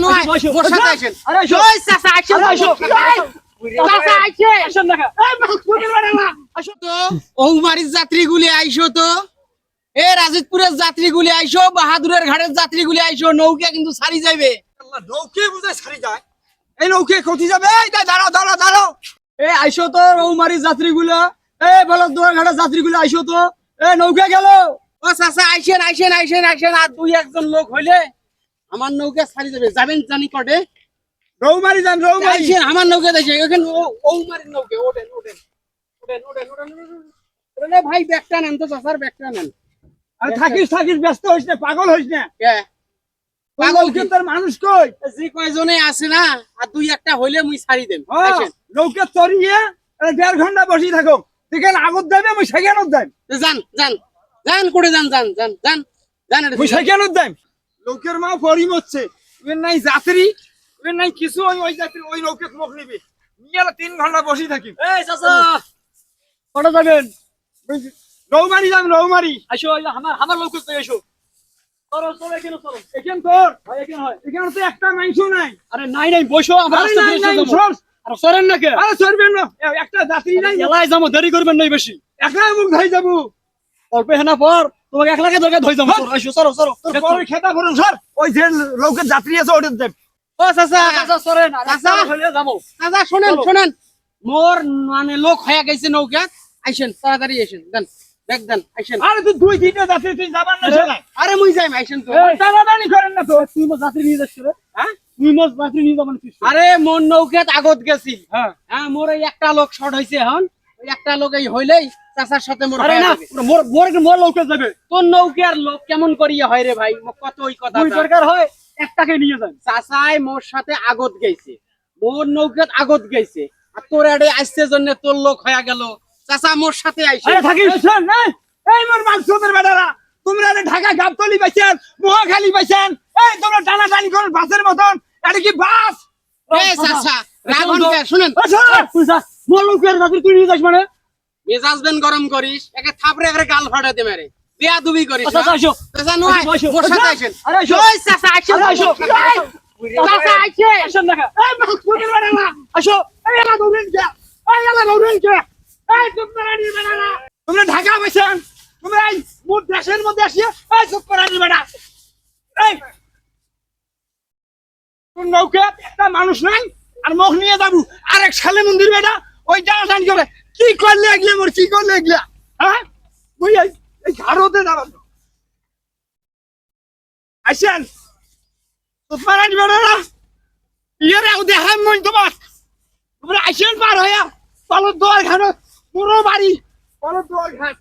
নয় বসাতে আসেন। আরে ওই চাচা আসেন, চাচা আসেন না। আসো তো ঔমারির যাত্রীগুলি আইসো তো, এ রাজিতপুরের যাত্রীগুলি আইসো, বাহাদুরের ঘাটের যাত্রীগুলি আইসো, নৌকা কিন্তু সারি যাইবে। নৌকে বুঝে সারি যায়, এই নৌকে কোথি যাবে? এই দাঁড়াও দাঁড়াও দাঁড়াও, এ আইসো তো রৌমারির যাত্রীগুলো, এ বলদুয়ার ঘাটের যাত্রীগুলো আইসো তো, এ নৌকা গেল। ও চাচা আইসেন আইসেন আইসেন আইসেন, আর দুই একজন লোক হইলে আমার নৌকা সারি যাবে। যাবেন জানি কটে, রৌমারি যান, রৌমারি। আইসেন আমার নৌকা দেখে এখানে ঔমারির নৌকে। ওঠেন ওঠেন ওঠেন ওঠেন ওঠেন ওঠেন। এ ভাই ব্যাগটা নেন তো, চাচার ব্যাগটা নেন। আর থাকিস থাকিস, ব্যস্ত হইস না, পাগল হইস না। কে? পাগল কি তোর মানুষ কই? যে কয়জনে আছে না, আর দুই একটা হইলে মুই ছাড়ি দেন। আইসেন, নৌকে চড়িয়ে 1.5 ঘন্টা বসি থাকো, সেখানে আগত যাবে, আমি সেখানে যাই। যান যান যান করে যান যান যান যান যান। আমি সেখানে যাই। লোকের মা পরি মরছে, ওই নাই যাত্রী, ওই নাই কিছু, ওই যাত্রী ওই নৌকে মুখ নিবি নিয়ে 3 ঘন্টা বসি থাকি। এই চাচা কোথায় যাবেন? রৌমারি যান, রৌমারি। আসো আমার লোক করতে এসো। চলো চলো এখানে চলো। এখানে তোর ভাই এখানে হয়। এখানে তো একটা মাংস নাই। আরে নাই নাই বসো, আমরা আরে রাস্তা নাই, দিয়ে নাই, যাবো। সর। আর সরেন না কে? আরে চড়বেন না, একটা যাত্রী নাই, এলাই যাবো, দেরি করবেন নাই বেশি। একলা মুখ ধরে যাবো। অল্প হেনা পর তোমাকে এক লাখে দরকার ধরে যাবো। চলো, আসো চলো চলো। তোর পরে খেতা করুন স্যার, ওই যে লোকের যাত্রী আছে ওটা দেব। ও চাচা চাচা সরেন, আর চাচা। চাচা হলে যাবো। চাচা শোনেন চলো। শোনেন, মোর মানে লোক হয়ে গেছে নৌকা। আইসেন তাড়াতাড়ি আইসেন, দেন ব্যাগ দেন, আইসেন। আরে তুই 2-3টা যাত্রী তুই যাবার না সেলাই। আরে মুই যাই, আইসেন তো। এই, টানাটানি করেন না তো। তুই মোর যাত্রী নিয়ে যাচ্ছ রে? হ্যাঁ? তুই মোর যাত্রী নিয়ে যাবেন কিছু? আরে মোর নৌকাত আগত গেছি। হ্যাঁ। হ্যাঁ, মোর এই একটা লোক শর্ট হইছে এখন। ওই একটা লোক এই হইলেই চাচার সাথে মোর আরে হয়ে না, যাবে। মোর লোকে যাবে। তোর নৌকার লোক কেমন করিয়া হয় রে ভাই? মোক কত ওই কথা। দুই সরকার হয়, একটাকে নিয়ে যান। চাচাই মোর সাথে আগত গেছে, মোর নৌকাত আগত গেছে, আর তোর আড়ে আসছে জন্য তোর লোক হয়ে গেল। চাচা মোর সাথে আইসে। আরে থাকিস। শোন, এই মোর মাংসদের বেটারা, তোমরা আরে ঢাকা গাবতলি পাইছেন, মহাখালী পাইছেন, এই তোমরা টানাটানি করেন বাসের মতন। এটা কি বাস? এ চাচা রাগন কে? শুনেন, তুই যা, মোর লোকের যাত্রী তুই নিয়ে যাস মানে? মেজাজবেন গরম করিস, একে থাপড়ে এবারে গাল ফাটাতে মেরে বেয়াদবি করিস না। চাচা আসো। চাচা নয়, আসো, আসো। মোর সাথে আইসেন। আরে আসো। ওই চাচা আইসেন, আরে আসো। চাচা আইসেন। আসেন দেখা। এই মাংসদের বেটারা, আসো। এই এলা দৌড়েন কে? এই এলা দৌড়েন কে? এই সুপারানি বেটারা, তোমরা ঢাকা পাইছেন, তোমরা এই মোর দেশের মধ্যে আসিয়া এই সুপারানি বেটা, এই তোর নৌকা একটা মানুষ নাই, আর মুখ নিয়ে যাবো আরেক সালে মন্দির বেটা, ওই টানাটানি করে কি করলে এগলে মোর, কি করলে এগলা? হ্যাঁ, ওই এই ঘাড়তে যাবেন আইসেন সুপারানি বেটারা, ইয়ারে দেখাম মই তোমার, তোমরা আইসেন পার হইয়া পালর দোয়ার ঘাট, পুরো বাড়ি পালর দোয়ার ঘাট।